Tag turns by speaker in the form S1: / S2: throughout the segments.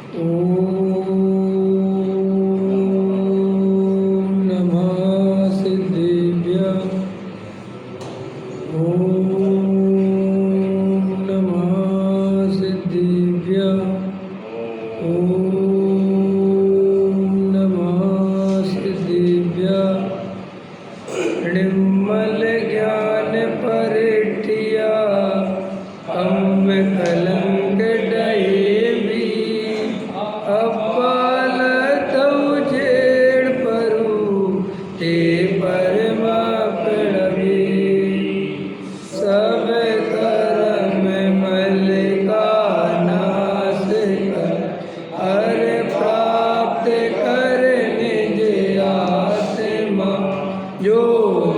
S1: ॐ नमः सिद्धेभ्यः। ॐ नमः सिद्धेभ्यः। ॐ नमः सिद्धेभ्यः। निर्मल ज्ञान परिठिया अम्ब कलंक डहेबी अपाल तव जेड़ परू ते परमा पड़वी सब कर्म मल का नाश कर हर प्राप्त करने जे आत्मा जो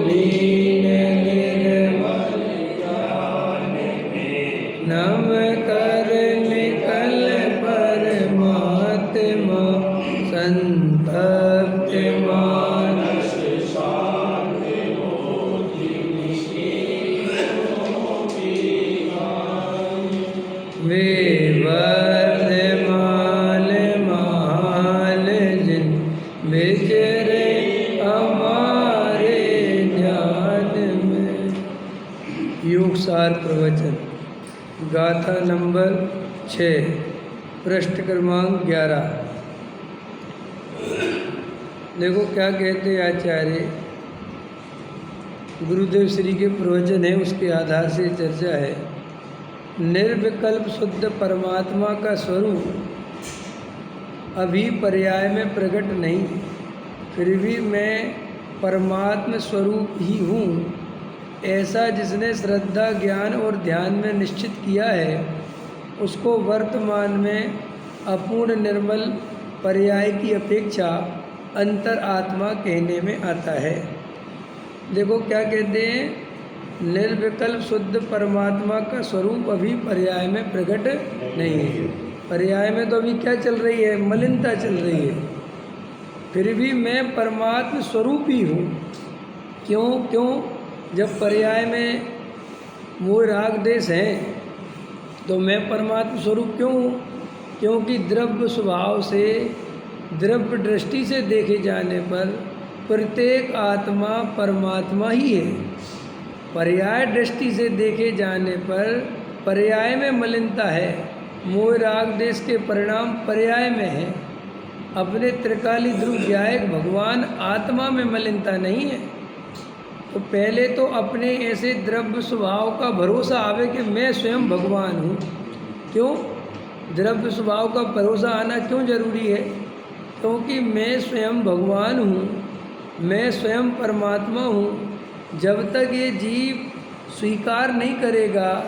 S1: लीन निर्मल ज्ञान में नम कर निकल परमात्मा संतप्त मानस शांति मोहि विवर्धमान माल जिन विचरे हमारे ध्यान में। योग सार प्रवचन गाथा नंबर 6 पृष्ठ क्रमांक 11। देखो क्या कहते आचार्य, गुरुदेव श्री के प्रवचन है, उसके आधार से चर्चा है। निर्विकल्प शुद्ध परमात्मा का स्वरूप अभी पर्याय में प्रकट नहीं, फिर भी मैं परमात्म स्वरूप ही हूँ, ऐसा जिसने श्रद्धा ज्ञान और ध्यान में निश्चित किया है, उसको वर्तमान में अपूर्ण निर्मल पर्याय की अपेक्षा अंतर आत्मा कहने में आता है। देखो क्या कहते हैं, निर्विकल्प शुद्ध परमात्मा का स्वरूप अभी पर्याय में प्रकट नहीं है। पर्याय में तो अभी क्या चल रही है, मलिनता चल रही है। फिर भी मैं परमात्म स्वरूप ही हूँ। क्यों? जब पर्याय में मोह राग देश हैं तो मैं परमात्म स्वरूप क्यों हूँ? क्योंकि द्रव्य स्वभाव से, द्रव्य दृष्टि से देखे जाने पर प्रत्येक आत्मा परमात्मा ही है। पर्याय दृष्टि से देखे जाने पर पर्याय में मलिनता है। मोह राग देश के परिणाम पर्याय में है। अपने त्रिकाली ध्रुव व्यायक भगवान आत्मा में मलिनता नहीं है। तो पहले तो अपने ऐसे द्रव्य स्वभाव का भरोसा आवे कि मैं स्वयं भगवान हूँ। क्यों द्रव्य स्वभाव का भरोसा आना क्यों जरूरी है? क्योंकि मैं स्वयं भगवान हूँ, मैं स्वयं परमात्मा हूँ। जब तक ये जीव स्वीकार नहीं करेगा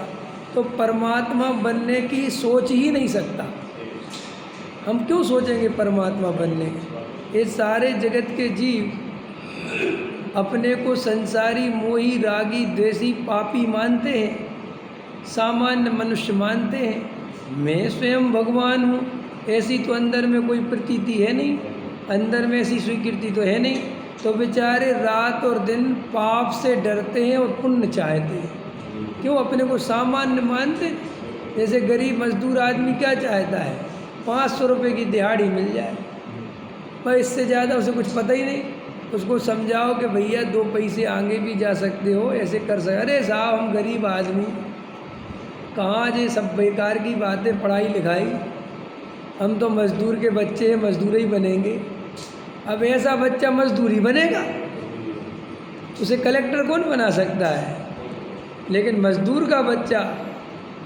S1: तो परमात्मा बनने की सोच ही नहीं सकता। हम क्यों सोचेंगे परमात्मा बनने की? ये सारे जगत के जीव अपने को संसारी, मोही, रागी, द्वेषी, पापी मानते हैं, सामान्य मनुष्य मानते हैं। मैं स्वयं भगवान हूँ, ऐसी तो अंदर में कोई प्रतीति है नहीं, अंदर में ऐसी स्वीकृति तो है नहीं। तो बेचारे रात और दिन पाप से डरते हैं और पुण्य चाहते हैं। क्यों? अपने को सामान्य मानते। जैसे गरीब मजदूर आदमी क्या चाहता है? 500 रुपये की दिहाड़ी मिल जाए, पर इससे ज़्यादा उसे कुछ पता ही नहीं। उसको समझाओ कि भैया 2 पैसे आगे भी जा सकते हो, ऐसे कर सकते। अरे साहब हम गरीब आदमी, कहाँ ये सब बेकार की बातें, पढ़ाई लिखाई, हम तो मजदूर के बच्चे हैं, मजदूर ही बनेंगे। अब ऐसा बच्चा मजदूर ही बनेगा, उसे कलेक्टर कौन बना सकता है? लेकिन मजदूर का बच्चा,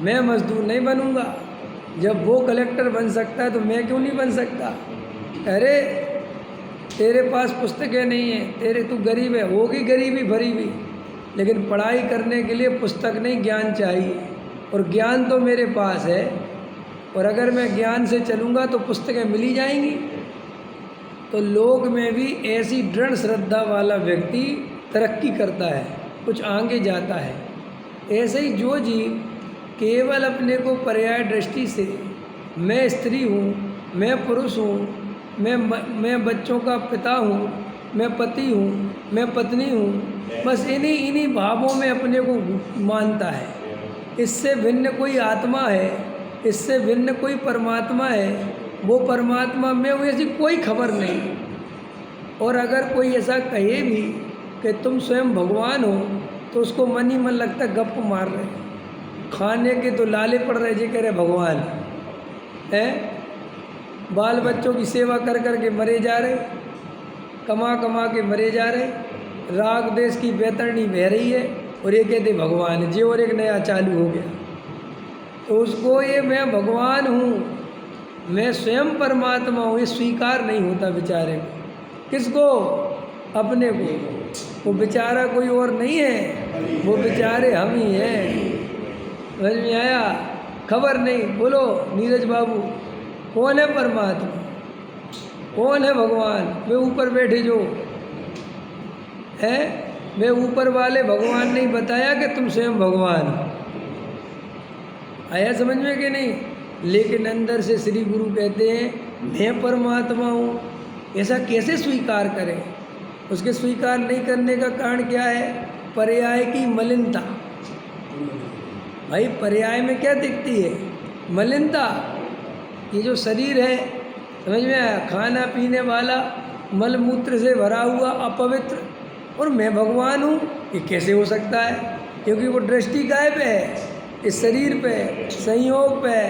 S1: मैं मजदूर नहीं बनूंगा, जब वो कलेक्टर बन सकता है तो मैं क्यों नहीं बन सकता? अरे तेरे पास पुस्तकें नहीं है, तू गरीब है, होगी गरीबी भरी हुई, लेकिन पढ़ाई करने के लिए पुस्तक नहीं, ज्ञान चाहिए। और ज्ञान तो मेरे पास है, और अगर मैं ज्ञान से चलूँगा तो पुस्तकें मिली जाएंगी। तो लोक में भी ऐसी दृढ़ श्रद्धा वाला व्यक्ति तरक्की करता है, कुछ आगे जाता है। ऐसे ही जो जीव केवल अपने को पर्याय दृष्टि से मैं स्त्री हूँ, मैं पुरुष हूँ, मैं बच्चों का पिता हूँ, मैं पति हूँ, मैं पत्नी हूँ, बस इन्हीं भावों में अपने को मानता है। इससे भिन्न कोई आत्मा है, इससे भिन्न कोई परमात्मा है, वो परमात्मा में हूँ ऐसी कोई खबर नहीं। और अगर कोई ऐसा कहे भी कि तुम स्वयं भगवान हो तो उसको मन ही मन लगता है गप मार रहे, खाने के तो लाले पड़ रहे जी, कह रहे भगवान है। बाल बच्चों की सेवा कर कर के मरे जा रहे, कमा कमा के मरे जा रहे, राग देश की बैतरणी बह रही है और ये कहते भगवान है जी, और एक नया चालू हो गया। तो उसको ये मैं भगवान हूँ, मैं स्वयं परमात्मा हूँ, ये स्वीकार नहीं होता बेचारे को। किसको? अपने को। वो बेचारा कोई और नहीं है, वो बेचारे हम ही हैं। समझ में आया? खबर नहीं। बोलो नीरज बाबू, कौन है परमात्मा, कौन है भगवान? वे ऊपर बैठे जो है, वे ऊपर वाले भगवान ने बताया कि तुम स्वयं भगवान हो। आया समझ में कि नहीं? लेकिन अंदर से श्री गुरु कहते हैं मैं परमात्मा हूँ। ऐसा कैसे स्वीकार करें? उसके स्वीकार नहीं करने का कारण क्या है? पर्याय की मलिनता। भाई पर्याय में क्या दिखती है? मलिनता। ये जो शरीर है, समझ में आया, खाना पीने वाला, मल मूत्र से भरा हुआ, अपवित्र, और मैं भगवान हूँ, ये कैसे हो सकता है? क्योंकि वो दृष्टि गायब है इस शरीर पे, संयोग पे,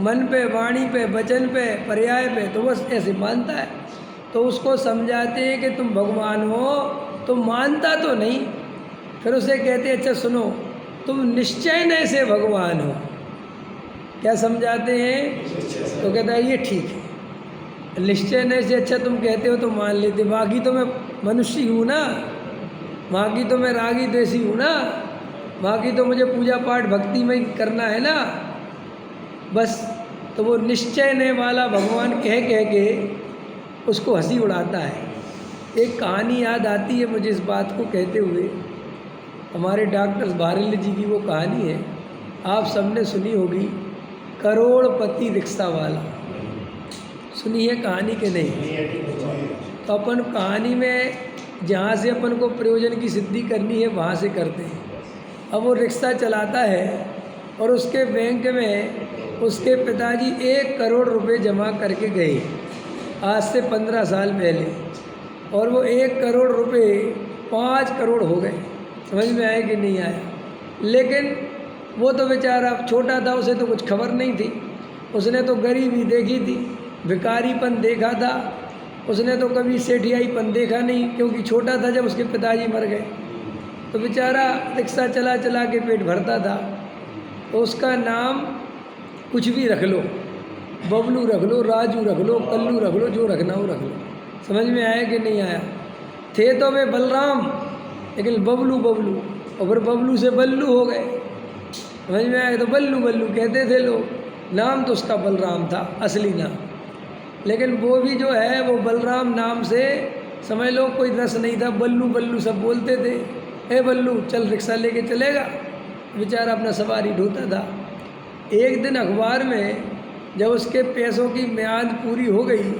S1: मन पे, वाणी पे, वचन पे, पर्याय पे, तो बस ऐसे मानता है। तो उसको समझाते हैं कि तुम भगवान हो, तो मानता तो नहीं। फिर उसे कहते हैं अच्छा सुनो, तुम निश्चय न से भगवान हो। क्या समझाते हैं? तो कहता है ये ठीक है, निश्चय न से अच्छा तुम कहते हो तो मान लेते, बाकी तो मैं मनुष्य हूँ ना, बाकी तो मैं रागी देसी हूँ ना, बाकी तो मुझे पूजा पाठ भक्ति में ही करना है ना, बस। तो वो निश्चय ने वाला भगवान कह कह के उसको हंसी उड़ाता है। एक कहानी याद आती है मुझे इस बात को कहते हुए, हमारे डॉक्टर बारेली जी की वो कहानी है, आप सबने सुनी होगी, करोड़पति रिक्शा वाला। सुनी है कहानी के नहीं? तो अपन कहानी में जहाँ से अपन को प्रयोजन की सिद्धि करनी है वहाँ से करते हैं। अब वो रिक्शा चलाता है और उसके बैंक में उसके पिताजी 1 करोड़ रुपए जमा करके गए आज से 15 साल पहले, और वो 1 करोड़ रुपए 5 करोड़ हो गए। समझ में आया कि नहीं आया? लेकिन वो तो बेचारा छोटा था, उसे तो कुछ खबर नहीं थी, उसने तो गरीबी देखी थी, भिखारीपन देखा था, उसने तो कभी सेठियाईपन देखा नहीं, क्योंकि छोटा था जब उसके पिताजी मर गए। तो बेचारा रिक्शा चला चला के पेट भरता था। तो उसका नाम कुछ भी रख लो, बबलू रख लो, राजू रख लो, कल्लू रख लो, जो रखना हो रख लो। समझ में आया कि नहीं आया? थे तो वे बलराम, लेकिन बबलू बबलू, और फिर बबलू से बल्लू हो गए। समझ में आया? तो बल्लू बल्लू कहते थे लोग, नाम तो उसका बलराम था, असली नाम। लेकिन वो भी जो है वो बलराम नाम से समझ लो कोई रस नहीं था, बल्लू बल्लू सब बोलते थे। ए बल्लू चल रिक्शा लेके चलेगा? बेचारा अपना सवारी ढूंढता था। एक दिन अखबार में जब उसके पैसों की म्याद पूरी हो गई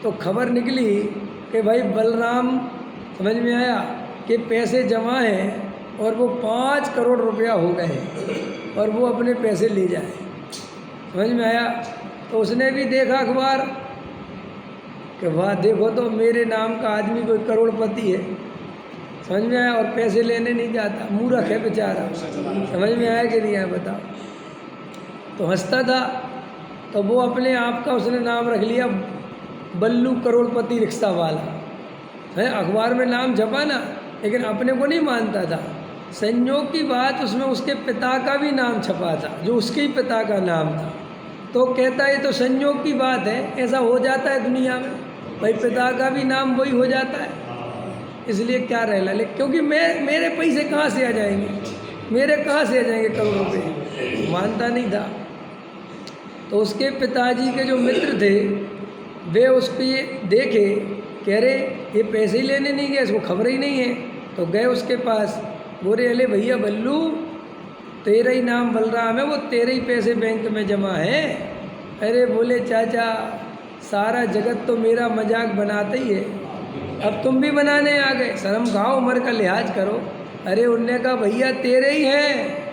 S1: तो खबर निकली कि भाई बलराम, समझ में आया, कि पैसे जमा हैं और वो 5 करोड़ रुपया हो गए हैं और वो अपने पैसे ले जाए। समझ में आया? तो उसने भी देखा अखबार कि वाह देखो तो मेरे नाम का आदमी कोई करोड़पति है। समझ में आया? और पैसे लेने नहीं जाता, मूर्ख है बेचारा। समझ में आया कि नहीं आया बताओ? तो हंसता था, तो वो अपने आप का उसने नाम रख लिया बल्लू करोड़पति रिक्शा वाला है। अखबार में नाम छपा ना, लेकिन अपने को नहीं मानता था। संयोग की बात, उसमें उसके पिता का भी नाम छपा था, जो उसके ही पिता का नाम था। तो कहता है तो संयोग की बात है, ऐसा हो जाता है दुनिया में, भाई पिता का भी नाम वही हो जाता है, इसलिए क्या रहना। लेकिन क्योंकि मेरे पैसे कहाँ से आ जाएंगे, मेरे कहाँ से आ जाएंगे करोड़ रुपये, मानता नहीं था। तो उसके पिताजी के जो मित्र थे वे उसको ये देखे, कह रहे ये पैसे ही लेने नहीं गए, इसको खबर ही नहीं है। तो गए उसके पास, बोले अरे भैया बल्लू, तेरा ही नाम बलराम है, वो तेरे ही पैसे बैंक में जमा है। अरे बोले चाचा सारा जगत तो मेरा मजाक बनाता ही है, अब तुम भी बनाने आ गए, शर्म खाओ, उम्र का लिहाज करो। अरे उनने कहा भैया तेरे ही हैं,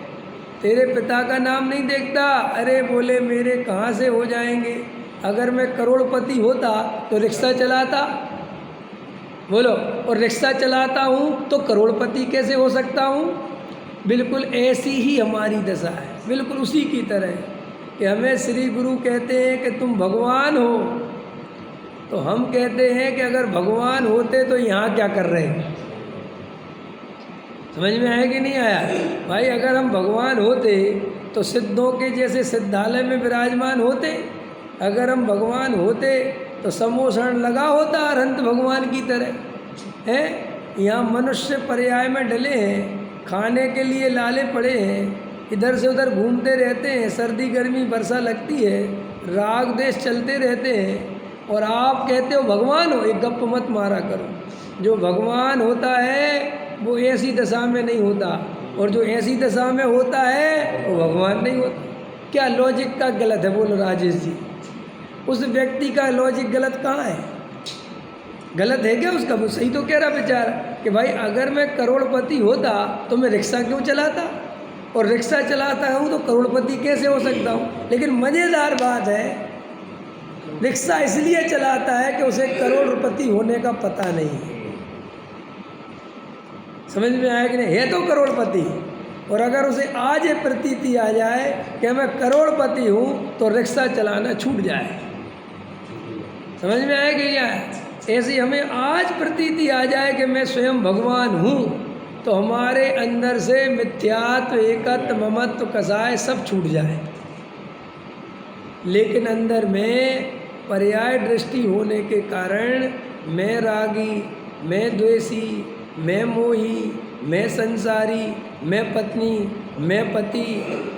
S1: तेरे पिता का नाम नहीं देखता। अरे बोले मेरे कहाँ से हो जाएंगे, अगर मैं करोड़पति होता तो रिक्शा चलाता, बोलो, और रिक्शा चलाता हूँ तो करोड़पति कैसे हो सकता हूँ? बिल्कुल ऐसी ही हमारी दशा है, बिल्कुल उसी की तरह कि हमें श्री गुरु कहते हैं कि तुम भगवान हो, तो हम कहते हैं कि अगर भगवान होते तो यहाँ क्या कर रहे हैं? समझ में आया कि नहीं आया? भाई अगर हम भगवान होते तो सिद्धों के जैसे सिद्धालय में विराजमान होते, अगर हम भगवान होते तो समोषण लगा होता अनंत भगवान की तरह है। यहाँ मनुष्य पर्याय में डले हैं, खाने के लिए लाले पड़े हैं, इधर से उधर घूमते रहते हैं, सर्दी गर्मी वर्षा लगती है, राग देश चलते रहते हैं, और आप कहते हो भगवान हो। एक गप मत मारा करो, जो भगवान होता है वो ऐसी दशा में नहीं होता, और जो ऐसी दशा में होता है वो भगवान नहीं होता। क्या लॉजिक का गलत है? बोलो राजेश जी, उस व्यक्ति का लॉजिक गलत कहाँ है? गलत है क्या उसका? वो सही तो कह रहा बेचारा कि भाई अगर मैं करोड़पति होता तो मैं रिक्शा क्यों चलाता, और रिक्शा चलाता हूँ तो करोड़पति कैसे हो सकता हूँ? लेकिन मज़ेदार बात है, रिक्शा इसलिए चलाता है कि उसे करोड़पति होने का पता नहीं है। समझ में आया कि नहीं? है तो करोड़पति, और अगर उसे आज ये प्रतीति आ जाए कि मैं करोड़पति हूँ तो रिक्शा चलाना छूट जाए। समझ में आया कि क्या? ऐसी हमें आज प्रतीति आ जाए कि मैं स्वयं भगवान हूँ तो हमारे अंदर से मिथ्यात्व, एकत्व, ममत्व, कसाय सब छूट जाए। लेकिन अंदर में पर्याय दृष्टि होने के कारण मैं रागी, मैं द्वेषी, मैं मोही, मैं संसारी, मैं पत्नी, मैं पति,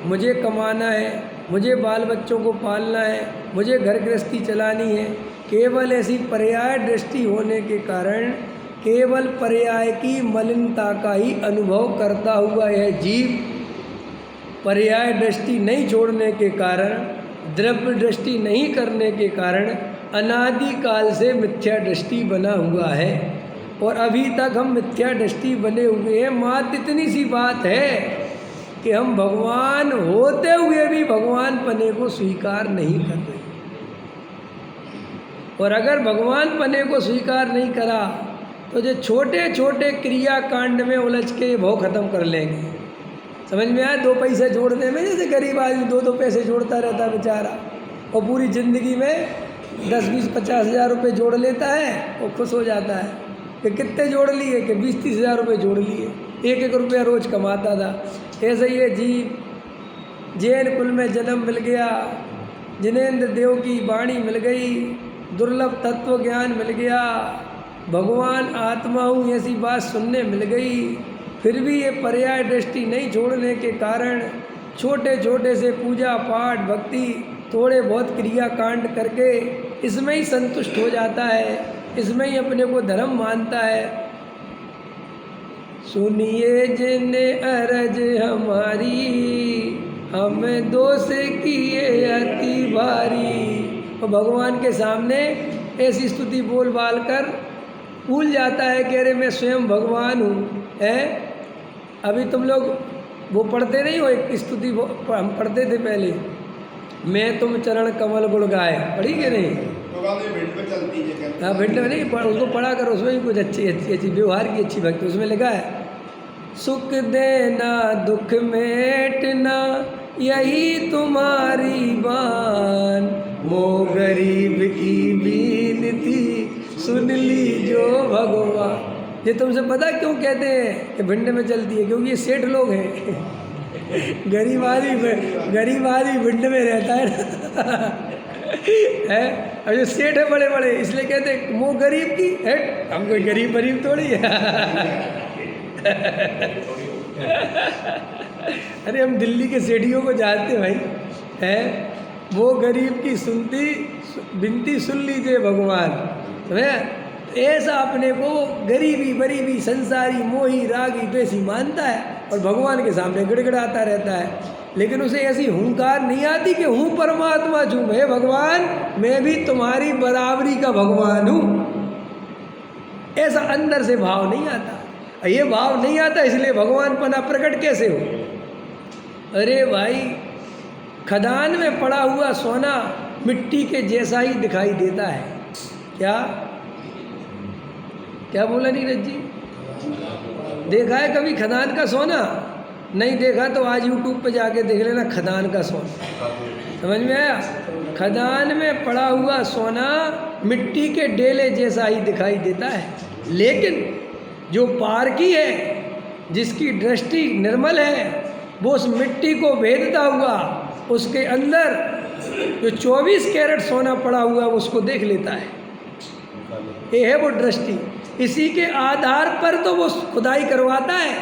S1: मुझे कमाना है, मुझे बाल बच्चों को पालना है, मुझे घर गृहस्थी चलानी है, केवल ऐसी पर्याय दृष्टि होने के कारण केवल पर्याय की मलिनता का ही अनुभव करता हुआ यह जीव पर्याय दृष्टि नहीं छोड़ने के कारण, द्रव्य दृष्टि नहीं करने के कारण अनादिकाल से मिथ्या दृष्टि बना हुआ है, और अभी तक हम मिथ्या दृष्टि बने हुए हैं। मात्र इतनी सी बात है कि हम भगवान होते हुए भी भगवान पने को स्वीकार नहीं कर रहे, और अगर भगवान पने को स्वीकार नहीं करा तो जो छोटे छोटे क्रिया कांड में उलझ के भाव खत्म कर लेंगे। समझ में आया? 2 पैसे जोड़ने में, जैसे गरीब आदमी 2-2 पैसे जोड़ता रहता बेचारा, और पूरी ज़िंदगी में 10-20-50 हज़ार रुपये जोड़ लेता है और खुश हो जाता है कि कितने जोड़ लिए, कि 20-30 हज़ार रुपये जोड़ लिए, 1-1 रुपया रोज़ कमाता था। ऐसे ही ये जीव जैन कुल में जन्म मिल गया, जिनेंद्र देव की वाणी मिल गई, दुर्लभ तत्व ज्ञान मिल गया, भगवान आत्मा हूँ ऐसी बात सुनने मिल गई, फिर भी ये पर्याय दृष्टि नहीं छोड़ने के कारण छोटे छोटे से पूजा पाठ भक्ति थोड़े बहुत क्रिया कांड करके इसमें ही संतुष्ट हो जाता है, इसमें ही अपने को धर्म मानता है। सुनिए जिन्ने अरज हमारी, हमें दोष किए अति भारी। और भगवान के सामने ऐसी स्तुति बोल बाल कर भूल जाता है कि अरे मैं स्वयं भगवान हूँ। है अभी तुम लोग वो पढ़ते नहीं हो, एक स्तुति हम पढ़ते थे पहले, मैं तुम चरण कमल गुण गाए, पढ़ी के नहीं? हाँ भिंड में नहीं, उसको पढ़ा कर, उसमें भी कुछ अच्छी अच्छी अच्छी व्यवहार की अच्छी भक्ति उसमें लिखा है। सुख देना दुख मेटना यही तुम्हारी बान, मो गरीब की बीनती सुन ली जो भगवान। ये तुमसे पता क्यों कहते हैं कि भिंड में चलती है? क्योंकि ये सेठ लोग हैं। गरीब आदमी भिंड में रहता है अब जो सेठ है बड़े बड़े, इसलिए कहते हैं वो गरीब की है, हम कोई गरीब थोड़ी है। अरे हम दिल्ली के सेठियों को जानते भाई, है वो गरीब की सुनती बिनती सुन लीजिए भगवान। समझे? ऐसा अपने को गरीबी संसारी मोही रागी द्वेषी मानता है और भगवान के सामने गिड़गिड़ाता रहता है, लेकिन उसे ऐसी हुंकार नहीं आती कि हूँ परमात्मा छूँ, हे भगवान मैं भी तुम्हारी बराबरी का भगवान हूँ। ऐसा अंदर से भाव नहीं आता। ये भाव नहीं आता इसलिए भगवान पना प्रकट कैसे हो? अरे भाई खदान में पड़ा हुआ सोना मिट्टी के जैसा ही दिखाई देता है। क्या क्या बोला नीरज जी? देखा है कभी खदान का सोना? नहीं देखा तो आज यूट्यूब पे जाके देख लेना खदान का सोना। समझ में आया? खदान में पड़ा हुआ सोना मिट्टी के डेले जैसा ही दिखाई देता है, लेकिन जो पारखी है, जिसकी दृष्टि निर्मल है, वो उस मिट्टी को भेदता हुआ उसके अंदर जो 24 कैरेट सोना पड़ा हुआ है उसको देख लेता है। ये है वो दृष्टि। इसी के आधार पर तो वो खुदाई करवाता है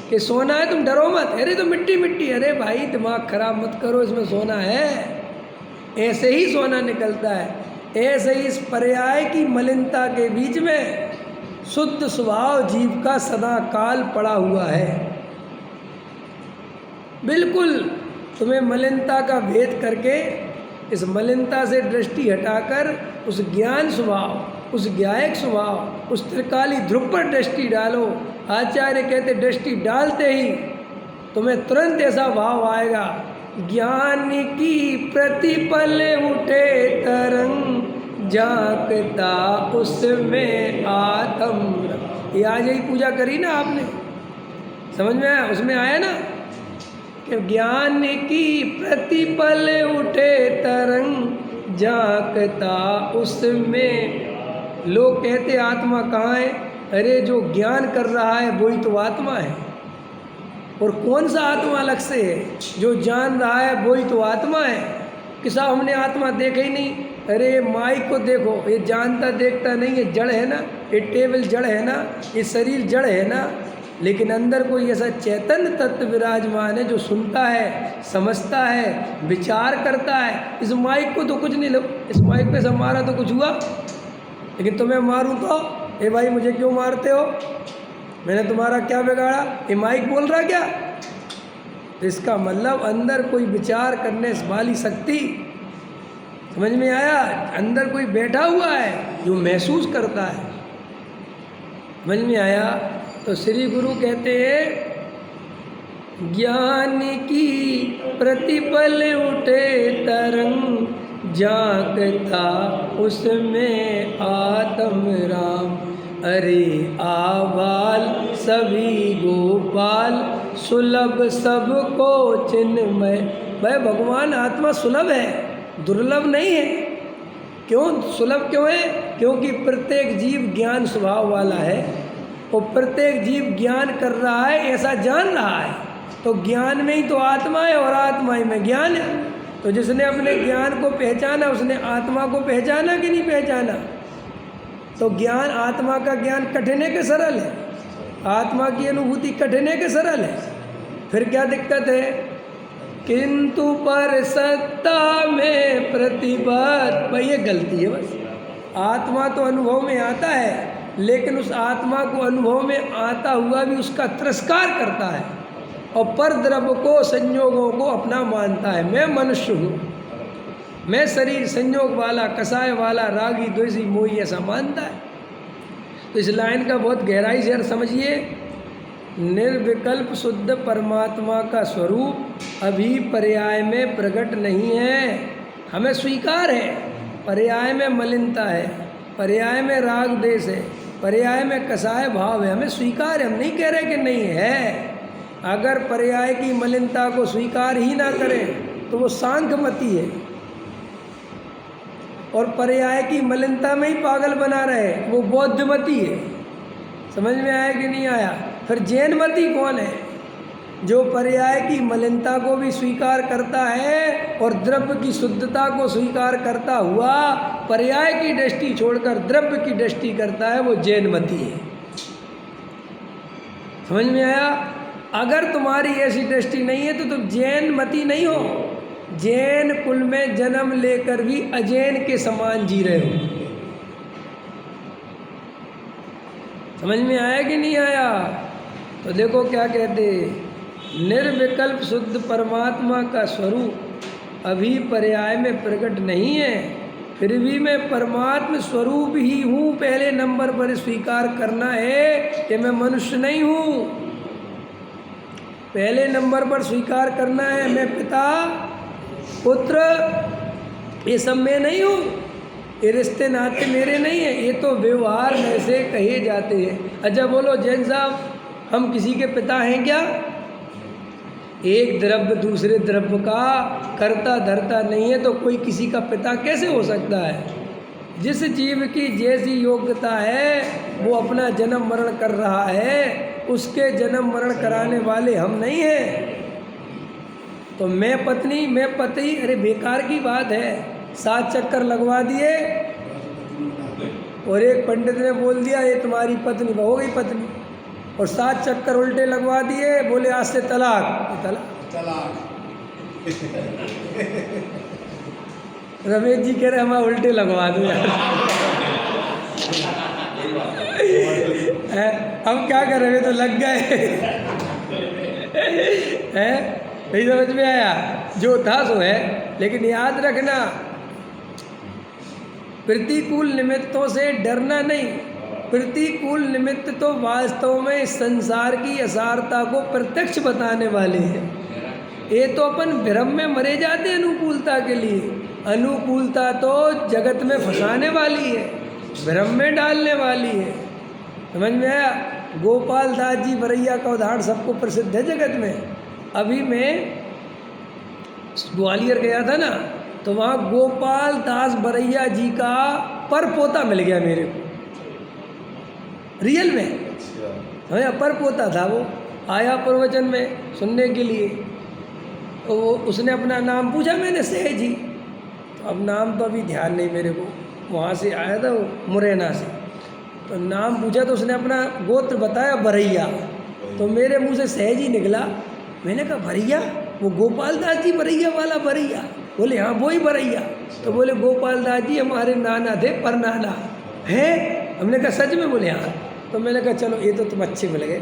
S1: कि सोना है, तुम डरो मत। अरे तो मिट्टी मिट्टी, अरे भाई दिमाग खराब मत करो, इसमें सोना है। ऐसे ही सोना निकलता है। ऐसे ही इस पर्याय की मलिनता के बीच में शुद्ध स्वभाव जीव का सदा काल पड़ा हुआ है। बिल्कुल तुम्हें मलिनता का भेद करके इस मलिनता से दृष्टि हटाकर उस ज्ञान स्वभाव, उस ज्ञायक स्वभाव, उस त्रिकाली ध्रुव पर दृष्टि डालो। आचार्य कहते दृष्टि डालते ही तुम्हें तुरंत ऐसा भाव आएगा, ज्ञान की प्रतिपल उठे तरंग, झांकता उसमें आत्म। ये आज ही पूजा करी ना आपने, समझ में आया? उसमें आया ना कि ज्ञान की प्रतिपल उठे तरंग, झांकता उसमें। लोग कहते आत्मा कहाँ है? अरे जो ज्ञान कर रहा है वही तो आत्मा है। और कौन सा आत्मा अलग से है? जो जान रहा है वही तो आत्मा है। कि साहब हमने आत्मा देखा ही नहीं। अरे माइक को देखो, ये जानता देखता नहीं, ये जड़ है ना, ये टेबल जड़ है ना, ये शरीर जड़ है ना, लेकिन अंदर कोई ऐसा चैतन्य तत्व विराजमान है जो सुनता है, समझता है, विचार करता है। इस माइक को तो कुछ नहीं, लो इस माइक पे सब मारा तो कुछ हुआ, लेकिन तुम्हें मारूं तो ए भाई मुझे क्यों मारते हो? मैंने तुम्हारा क्या बिगाड़ा? ये माइक बोल रहा क्या? तो इसका मतलब अंदर कोई विचार करने वाली शक्ति, समझ में आया? अंदर कोई बैठा हुआ है जो महसूस करता है। समझ में आया? तो श्री गुरु कहते हैं ज्ञान की प्रतिपल उठे तरंग, झांकता उसमें आत्म राम। अरे आबाल सभी गोपाल, सुलभ सबको चिन्मय। भाई भगवान आत्मा सुलभ है, दुर्लभ नहीं है। क्यों सुलभ क्यों है? क्योंकि प्रत्येक जीव ज्ञान स्वभाव वाला है और प्रत्येक जीव ज्ञान कर रहा है, ऐसा जान रहा है। तो ज्ञान में ही तो आत्मा है और आत्मा ही में ज्ञान है। तो जिसने अपने ज्ञान को पहचाना उसने आत्मा को पहचाना कि नहीं पहचाना? तो ज्ञान, आत्मा का ज्ञान कठिन है कि सरल है? आत्मा की अनुभूति कठिन है कि सरल है? फिर क्या दिक्कत है? किंतु पर सत्ता में प्रतिबद्ध, भाई ये गलती है बस। आत्मा तो अनुभव में आता है, लेकिन उस आत्मा को अनुभव में आता हुआ भी उसका तिरस्कार करता है और पर द्रव्य को, संयोगों को अपना मानता है। मैं मनुष्य हूँ, मैं शरीर संयोग वाला, कसाय वाला, रागी द्वेषी मोही, ऐसा मानता है। तो इस लाइन का बहुत गहराई से अर्थ समझिए। निर्विकल्प शुद्ध परमात्मा का स्वरूप अभी पर्याय में प्रकट नहीं है। हमें स्वीकार है, पर्याय में मलिनता है, पर्याय में राग देश है, पर्याय में कसाय भाव है, हमें स्वीकार है। हम नहीं कह रहे कि नहीं है। अगर पर्याय की मलिनता को स्वीकार ही ना करें तो वो सांख्यमती है, और पर्याय की मलिनता में ही पागल बना रहे वो बौद्धमती है। समझ में आया कि नहीं आया? फिर जैनमती कौन है? जो पर्याय की मलिनता को भी स्वीकार करता है और द्रव्य की शुद्धता को स्वीकार करता हुआ पर्याय की दृष्टि छोड़कर द्रव्य की दृष्टि करता है, वो जैनमती है। समझ में आया? अगर तुम्हारी ऐसी दृष्टि नहीं है तो तुम जैनमती नहीं हो। जैन कुल में जन्म लेकर भी अजैन के समान जी रहे हो। समझ में आया कि नहीं आया? तो देखो क्या कहते, निर्विकल्प शुद्ध परमात्मा का स्वरूप अभी पर्याय में प्रकट नहीं है, फिर भी मैं परमात्मा स्वरूप ही हूँ। पहले नंबर पर स्वीकार करना है कि मैं मनुष्य नहीं हूँ। पहले नंबर पर स्वीकार करना है मैं पिता, पुत्र, ये सब मैं नहीं हूँ, ये रिश्ते नाते मेरे नहीं हैं, ये तो व्यवहार में से कहे जाते हैं। अच्छा बोलो जैन साहब, हम किसी के पिता हैं क्या? एक द्रव्य दूसरे द्रव्य का करता धरता नहीं है, तो कोई किसी का पिता कैसे हो सकता है? जिस जीव की जैसी योग्यता है वो अपना जन्म मरण कर रहा है, उसके जन्म मरण कराने वाले हम नहीं हैं। तो मैं पत्नी मैं पति, अरे बेकार की बात है। 7 चक्कर लगवा दिए और एक पंडित ने बोल दिया ये तुम्हारी पत्नी, हो गई पत्नी। और 7 चक्कर उल्टे लगवा दिए, बोले आज से तलाक। रमेश जी कह रहे हमारे उल्टे लगवा दो यार। हम क्या कर रहे, तो लग गए हैं। नहीं समझ में आया? जो था सो है। लेकिन याद रखना, प्रतिकूल निमित्तों से डरना नहीं। प्रतिकूल निमित्त तो वास्तव में इस संसार की असारता को प्रत्यक्ष बताने वाले हैं। ये तो अपन भ्रम में मरे जाते हैं अनुकूलता के लिए। अनुकूलता तो जगत में फंसाने वाली है, भ्रम में डालने वाली है। समझ में आया? गोपाल दास जी बरैया का उदाहरण सबको प्रसिद्ध है जगत में। अभी मैं ग्वालियर गया था ना, तो वहाँ गोपाल दास बरैया जी का पर पोता मिल गया मेरे को, रियल में। हाँ, पर पोता था। वो आया प्रवचन में सुनने के लिए, तो उसने अपना नाम पूछा, मैंने सह जी। तो अब नाम तो अभी ध्यान नहीं मेरे को, वहाँ से आया था वो मुरैना से। तो नाम पूछा तो उसने अपना गोत्र बताया बरैया। तो मेरे मुंह से सहज ही निकला। मैंने कहा बरैया, वो गोपाल दास जी बरैया वाला बरैया? बोले हाँ वो ही बरैया। तो बोले गोपाल दास जी हमारे नाना थे, पर नाना है। हमने कहा सच में? बोले हाँ। तो मैंने कहा चलो ये तो तुम अच्छे मिल गए।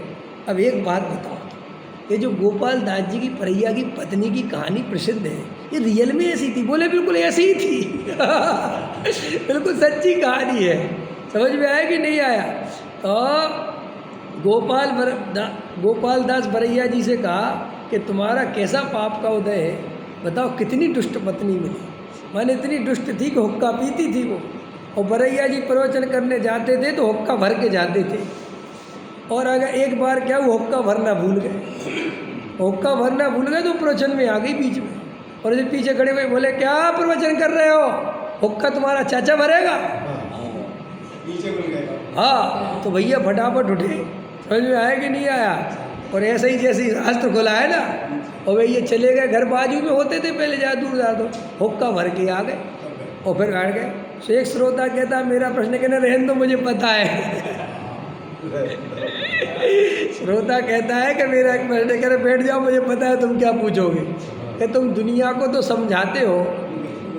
S1: अब एक बात बताओ, ये जो गोपाल दास जी की बरैया की पत्नी की कहानी प्रसिद्ध है, ये रियल में ऐसी थी? बोले बिल्कुल ऐसी ही थी। बिल्कुल सच्ची कहानी है। समझ में आया कि नहीं आया? तो गोपाल दास बरैया जी से कहा कि तुम्हारा कैसा पाप का उदय है, बताओ कितनी दुष्ट पत्नी मिली। माने इतनी दुष्ट थी कि हुक्का पीती थी वो। और बरैया जी प्रवचन करने जाते थे तो हुक्का भर के जाते थे। और अगर एक बार क्या वो हुक्का भरना भूल गए, हुक्का भरना भूल गए तो प्रवचन में आ गई बीच में। और इधर पीछे खड़े हुए बोले क्या प्रवचन कर रहे हो, हुक्का तुम्हारा चाचा भरेगा? हाँ। तो भैया फटाफट उठे। समझ में आया कि नहीं आया? और ऐसे ही जैसे रास्त्र खुला है ना, और भैया चले गए। घर बाजू में होते थे पहले, ज़्यादा दूर जा दो, हुक्का भर के आ गए और फिर बैठ गए। तो एक श्रोता कहता मेरा प्रश्न कहना रहने दो, मुझे पता है। श्रोता कहता है कि मेरा एक प्रश्न कह रहे बैठ जाओ, मुझे पता है तुम क्या पूछोगे। कि तुम दुनिया को तो समझाते हो,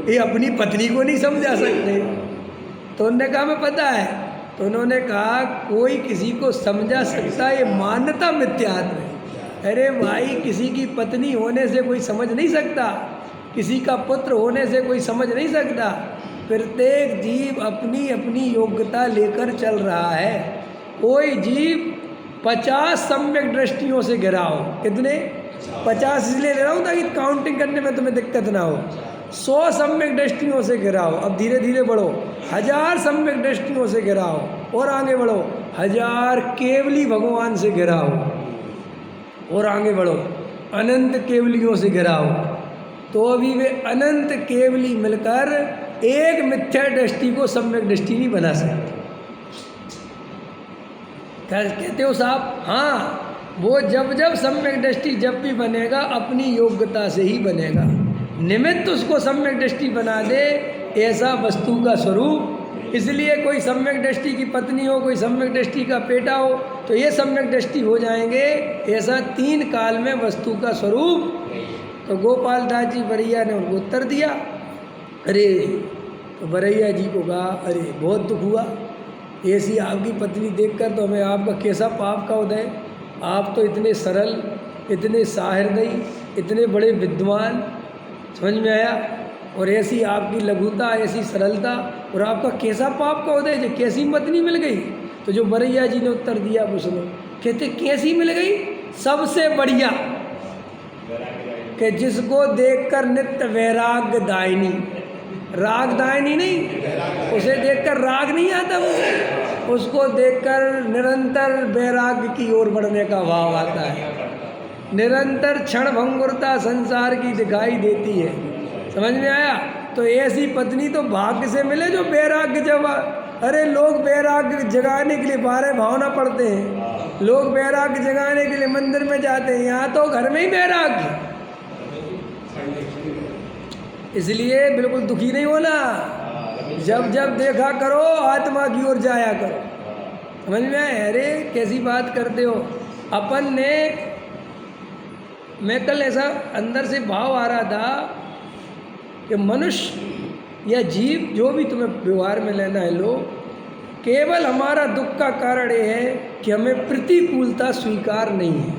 S1: ये अपनी पत्नी को नहीं समझा सकते। तो उन्होंने कहा मैं पता है। तो उन्होंने कहा कोई किसी को समझा सकता है, ये मान्यता मिथ्यात्व है। अरे भाई, किसी की पत्नी होने से कोई समझ नहीं सकता, किसी का पुत्र होने से कोई समझ नहीं सकता। प्रत्येक जीव अपनी अपनी योग्यता लेकर चल रहा है। कोई जीव 50 सम्यक दृष्टियों से घिरा हो। कितने? 50 इसलिए ले रहा हूँ ताकि काउंटिंग करने में तुम्हें दिक्कत ना हो। 100 सम्यक दृष्टियों से घिरा हो। अब धीरे धीरे बढ़ो, 1000 सम्यक दृष्टियों से घिरा हो। और आगे बढ़ो, 1000 केवली भगवान से घिरा हो। और आगे बढ़ो, अनंत केवलियों से घिरा हो। तो अभी वे अनंत केवली मिलकर एक मिथ्या दृष्टि को सम्यक दृष्टि नहीं बना सकते। क्या कहते हो साहब? हाँ, वो जब जब सम्यक दृष्टि जब भी बनेगा अपनी योग्यता से ही बनेगा। निमित्त उसको सम्यक दृष्टि बना दे, ऐसा वस्तु का स्वरूप। इसलिए कोई सम्यक दृष्टि की पत्नी हो, कोई सम्यक दृष्टि का बेटा हो, तो ये सम्यक दृष्टि हो जाएंगे। ऐसा 3 काल में वस्तु का स्वरूप। तो गोपाल दास जी बरैया ने उनको उत्तर दिया। अरे, तो बरैया जी को कहा अरे बहुत दुख हुआ, ऐसी आपकी पत्नी देखकर तो हमें आपका कैसा पाप का उदय। आप तो इतने सरल, इतने सहृदयी, इतने बड़े विद्वान। समझ में आया? और ऐसी आपकी लघुता, ऐसी सरलता, और आपका कैसा पाप का उदय, जो कैसी पत्नी मिल गई। तो जो बरैया जी ने उत्तर दिया वो सुनो। कहते कैसी मिल गई? सबसे बढ़िया, कि जिसको देखकर नित्य वैराग्य दायिनी। राग दायनी नहीं, उसे देखकर राग नहीं आता मुझे, उसको देखकर निरंतर वैराग्य की ओर बढ़ने का भाव आता है। निरंतर क्षण भंगुरता संसार की दिखाई देती है। समझ में आया? तो ऐसी पत्नी तो भाग्य से मिले जो वैराग्य जगा। अरे लोग वैराग्य जगाने के लिए 12 भावना पढ़ते हैं, लोग वैराग्य जगाने के लिए मंदिर में जाते हैं, यहाँ तो घर में ही वैराग्य। इसलिए बिल्कुल दुखी नहीं होना, जब जब देखा करो आत्मा की ओर जाया करो। समझ में आए? अरे कैसी बात करते हो। अपन ने, मैं कल ऐसा अंदर से भाव आ रहा था कि मनुष्य या जीव जो भी तुम्हें व्यवहार में लेना है लो, केवल हमारा दुख का कारण ये है कि हमें प्रतिकूलता स्वीकार नहीं है।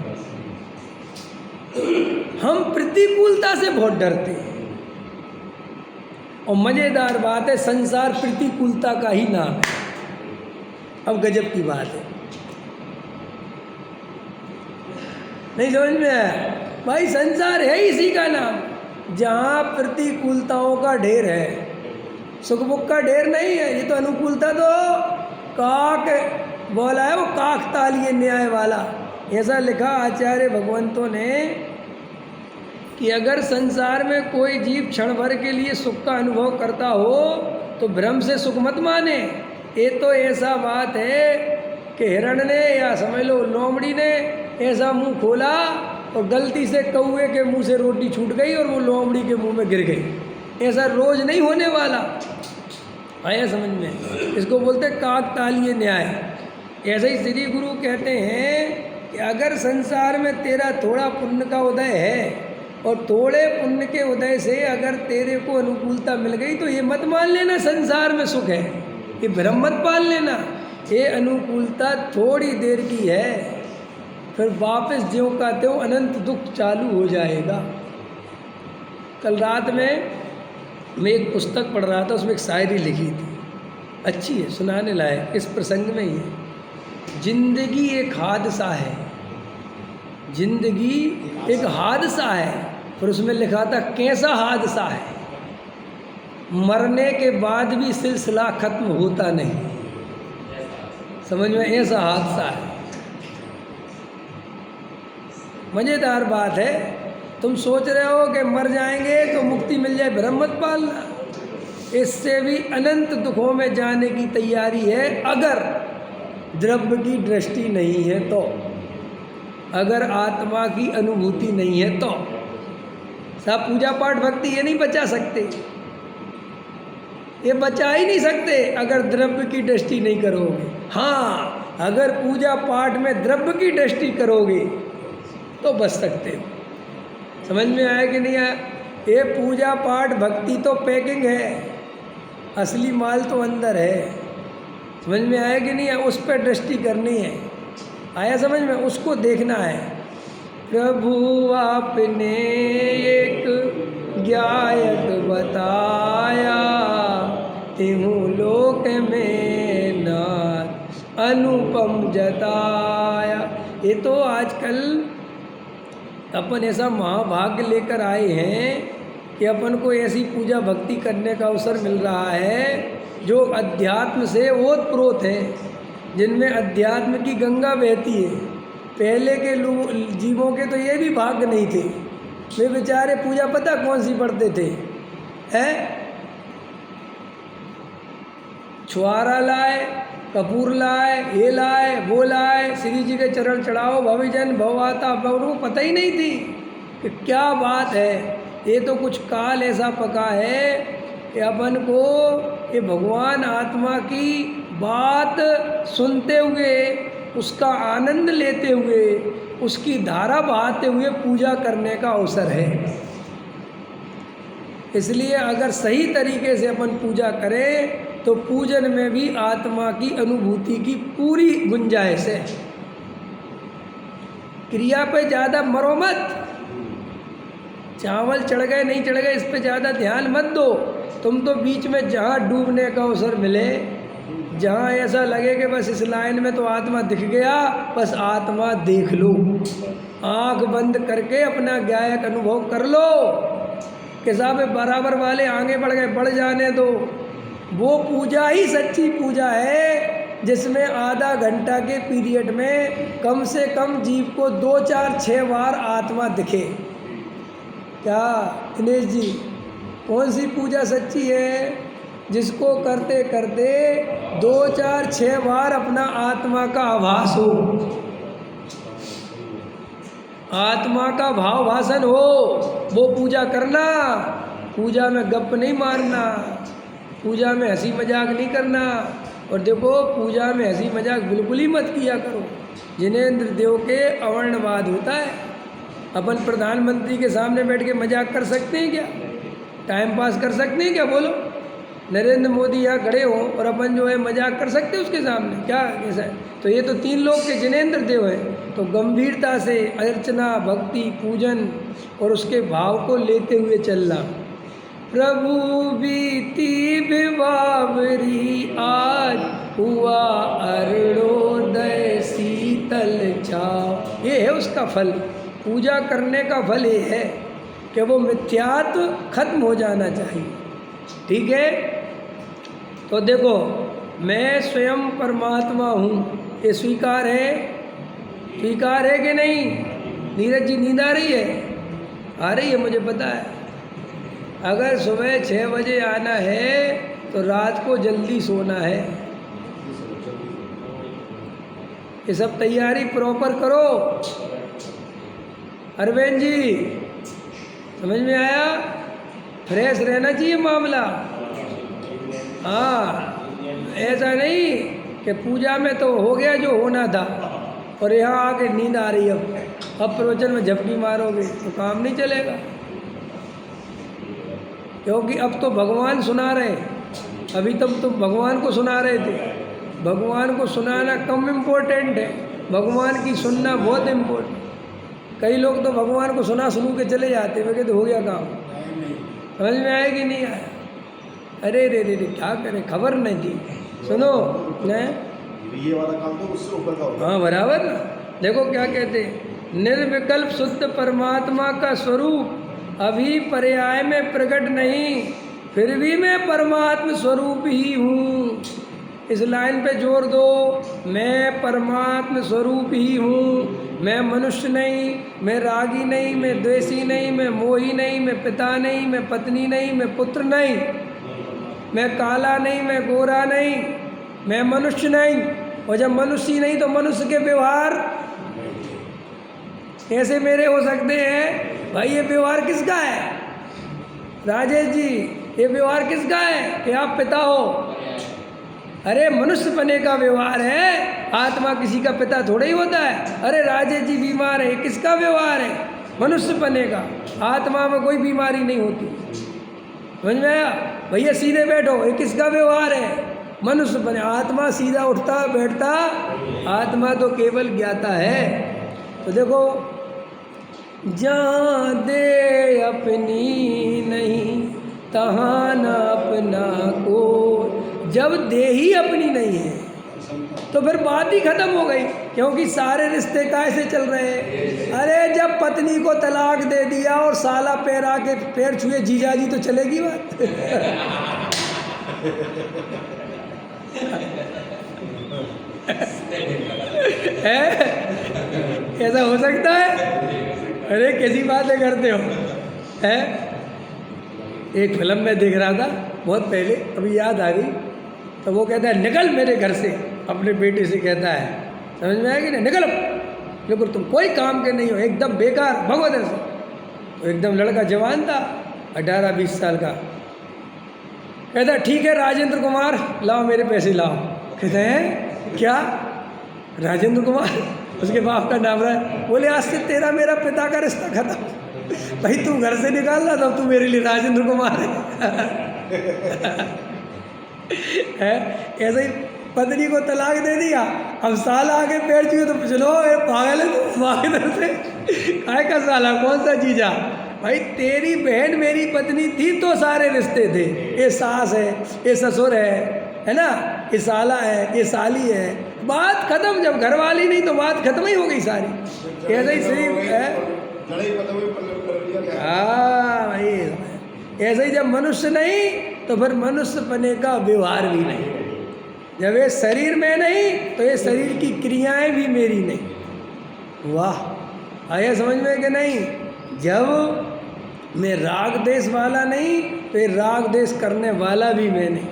S1: हम प्रतिकूलता से बहुत डरते हैं। और मज़ेदार बात है, संसार प्रतिकूलता का ही नाम है। अब गजब की बात है, नहीं समझ में आया? भाई संसार है इसी का नाम, जहाँ प्रतिकूलताओं का ढेर है, सुख दुख का ढेर नहीं है। ये तो अनुकूलता तो काक बोला है, वो काक तालिए न्याय वाला। ऐसा लिखा आचार्य भगवंतों ने कि अगर संसार में कोई जीव क्षण भर के लिए सुख का अनुभव करता हो तो भ्रम से सुख मत माने। ये तो ऐसा बात है कि हिरण ने या समझ लो लोमड़ी ने ऐसा मुंह खोला और गलती से कौवे के मुंह से रोटी छूट गई और वो लोमड़ी के मुंह में गिर गई। ऐसा रोज नहीं होने वाला। आया समझ में? इसको बोलते काक तालिए न्याय। ऐसे ही श्री गुरु कहते हैं कि अगर संसार में तेरा थोड़ा पुण्य का उदय है और थोड़े पुण्य के उदय से अगर तेरे को अनुकूलता मिल गई तो ये मत मान लेना संसार में सुख है, ये भ्रम मत पाल लेना। ये अनुकूलता थोड़ी देर की है, फिर वापस ज्यों का त्यों अनंत दुख चालू हो जाएगा। कल रात में मैं एक पुस्तक पढ़ रहा था, उसमें एक शायरी लिखी थी, अच्छी है, सुनाने लायक, इस प्रसंग में ही है। जिंदगी एक हादसा है, जिंदगी एक हादसा है। फिर उसमें लिखा था कैसा हादसा है, मरने के बाद भी सिलसिला खत्म होता नहीं। समझ में? ऐसा हादसा है। मज़ेदार बात है। तुम सोच रहे हो कि मर जाएंगे तो मुक्ति मिल जाए, भ्रम मत पालना। इससे भी अनंत दुखों में जाने की तैयारी है अगर द्रव्य की दृष्टि नहीं है तो, अगर आत्मा की अनुभूति नहीं है तो। सब पूजा पाठ भक्ति ये नहीं बचा सकते, ये बचा ही नहीं सकते अगर द्रव्य की दृष्टि नहीं करोगे। हाँ, अगर पूजा पाठ में द्रव्य की दृष्टि करोगे तो बच सकते हो। समझ में आया कि नहीं आया? ये पूजा पाठ भक्ति तो पैकिंग है, असली माल तो अंदर है। समझ में आया कि नहीं आया? उस पर दृष्टि करनी है। आया समझ में? उसको देखना है। प्रभु आपने एक ज्ञायक बताया, तिहु लोक में नाथ अनुपम जताया। ये तो आजकल अपन ऐसा महाभाग्य लेकर आए हैं कि अपन को ऐसी पूजा भक्ति करने का अवसर मिल रहा है जो अध्यात्म से ओतप्रोत है, जिनमें अध्यात्म की गंगा बहती है। पहले के जीवों के तो ये भी भाग्य नहीं थे। वे बेचारे पूजा पता कौन सी पढ़ते थे? छुआरा लाए, कपूर लाए, ये लाए, वो लाए, श्री जी के चरण चढ़ाओ, भविजन भवाता, उनको पता ही नहीं थी कि क्या बात है। ये तो कुछ काल ऐसा पका है कि अपन को ये भगवान आत्मा की बात सुनते हुए, उसका आनंद लेते हुए, उसकी धारा बहाते हुए पूजा करने का अवसर है। इसलिए अगर सही तरीके से अपन पूजा करें तो पूजन में भी आत्मा की अनुभूति की पूरी गुंजाइश है। क्रिया पे ज़्यादा मरो मत। चावल चढ़ गए नहीं चढ़ गए इस पे ज़्यादा ध्यान मत दो। तुम तो बीच में जहाँ डूबने का अवसर मिले, जहाँ ऐसा लगे कि बस इस लाइन में तो आत्मा दिख गया, बस आत्मा देख लो। आँख बंद करके अपना गायक अनुभव कर लो। कि साहब बराबर वाले आगे बढ़ गए, बढ़ जाने दो। वो पूजा ही सच्ची पूजा है जिसमें आधा घंटा के पीरियड में कम से कम जीव को 2 4 6 बार आत्मा दिखे। क्या दिनेश जी, कौन सी पूजा सच्ची है? जिसको करते करते 2 4 6 बार अपना आत्मा का आभास हो, आत्मा का भाव भाषण हो, वो पूजा करना। पूजा में गप नहीं मारना, पूजा में हंसी मजाक नहीं करना। और देखो, पूजा में हंसी मजाक बिल्कुल ही मत किया करो। जिनेंद्र देव के अवर्णवाद होता है। अपन प्रधानमंत्री के सामने बैठ के मजाक कर सकते हैं क्या? टाइम पास कर सकते हैं क्या? बोलो। नरेंद्र मोदी यहाँ खड़े हों और अपन जो है मजाक कर सकते हैं उसके सामने? क्या कैसा है? तो ये तो 3 लोग के जिनेंद्र देव हैं। तो गंभीरता से अर्चना, भक्ति, पूजन और उसके भाव को लेते हुए चलना। प्रभु बीती विवावरी, आज हुआ अरुणोदय शीतल छाव। ये है उसका फल। पूजा करने का फल ये है कि वो मिथ्यात्व खत्म हो जाना चाहिए। ठीक है? तो देखो, मैं स्वयं परमात्मा हूँ, ये स्वीकार है? स्वीकार है कि नहीं? नीरज जी, नींद आ रही है? आ रही है, मुझे पता है। अगर सुबह 6 बजे आना है तो रात को जल्दी सोना है। ये सब तैयारी प्रॉपर करो। अरविंद जी, समझ में आया? फ्रेश रहना चाहिए मामला। हाँ, ऐसा नहीं कि पूजा में तो हो गया जो होना था और यहाँ आके नींद आ रही है, अब प्रवचन में झपकी मारोगे तो काम नहीं चलेगा। क्योंकि अब तो भगवान सुना रहे, अभी तक तो भगवान को सुना रहे थे। भगवान को सुनाना कम इम्पोर्टेंट है, भगवान की सुनना बहुत इम्पोर्टेंट। कई लोग तो भगवान को सुना सुनू के चले जाते, वे कहते हो गया काम। समझ में आया कि नहीं आया? अरे रे रे रे, क्या करें, खबर नहीं थी। सुनो न,
S2: ये वाला काम तो उससे ऊपर का होगा।
S1: हाँ, बराबर ना। देखो क्या कहते हैं, निर्विकल्प शुद्ध परमात्मा का स्वरूप अभी पर्याय में प्रकट नहीं, फिर भी मैं परमात्म स्वरूप ही हूँ। इस लाइन पे जोर दो, मैं परमात्म स्वरूप ही हूँ। मैं मनुष्य नहीं, मैं रागी नहीं, मैं द्वेषी नहीं, मैं मोही नहीं, मैं पिता नहीं, मैं पत्नी नहीं, मैं पुत्र नहीं, मैं काला नहीं, मैं गोरा नहीं, मैं मनुष्य नहीं। और जब मनुष्य नहीं तो मनुष्य के व्यवहार कैसे मेरे हो सकते हैं? भाई, ये व्यवहार किसका है? राजेश जी, ये व्यवहार किसका है कि आप पिता हो? अरे मनुष्य बने का व्यवहार है, आत्मा किसी का पिता थोड़ा ही होता है। अरे राजेश जी बीमार है, किसका व्यवहार है? मनुष्य बने का। आत्मा में कोई बीमारी नहीं होती। समझ में आया? भैया सीधे बैठो, ये किसका व्यवहार है? मनुष्य बने। आत्मा सीधा उठता बैठता, आत्मा तो केवल ज्ञाता है। तो देखो, जहाँ दे अपनी नहीं तहाँ न अपना को। जब दे ही अपनी नहीं है तो फिर बात ही खत्म हो गई, क्योंकि सारे रिश्ते कैसे चल रहे हैं? अरे जब पत्नी को तलाक दे दिया और साला पैर आके पैर छुए जीजा जी, तो चलेगी बात? ऐसा हो सकता है? अरे कैसी बातें करते हो? है एक फिल्म में देख रहा था बहुत पहले, अभी याद आ गई। तो वो कहता है, निकल मेरे घर से, अपने बेटे से कहता है। समझ में आया कि नहीं? निकल, लेकिन तुम कोई काम के नहीं हो, एकदम बेकार, भगो इधर से। तो एकदम लड़का जवान था, 18-20 साल का। कहता ठीक है राजेंद्र कुमार, लाओ मेरे पैसे लाओ। कहते हैं क्या? राजेंद्र कुमार उसके बाप का नाम रहा। बोले आज से तेरा मेरा पिता का रिश्ता खत्म। भाई तू घर से निकाल रहा था, तू मेरे लिए राजेंद्र कुमार है। ऐसे ही पत्नी को तलाक दे दिया, अब साला आगे पैर छुए तो चलो ये पागल है तू, भाग इधर से। काय का साला? कौन सा जीजा? भाई तेरी बहन मेरी पत्नी थी तो सारे रिश्ते थे। ये सास है, ये ससुर है ना, ये साला है, ये साली है, बात खत्म। जब घरवाली नहीं तो बात खत्म ही हो गई सारी। ऐसे ही सिर्फ है। हाँ भाई, ऐसे ही जब मनुष्य नहीं तो फिर मनुष्य पने का व्यवहार भी नहीं। जब ये शरीर में नहीं तो ये शरीर की क्रियाएं भी मेरी नहीं। वाह, आया समझ में कि नहीं? जब मैं राग देश वाला नहीं तो ये राग देश करने वाला भी मैं नहीं।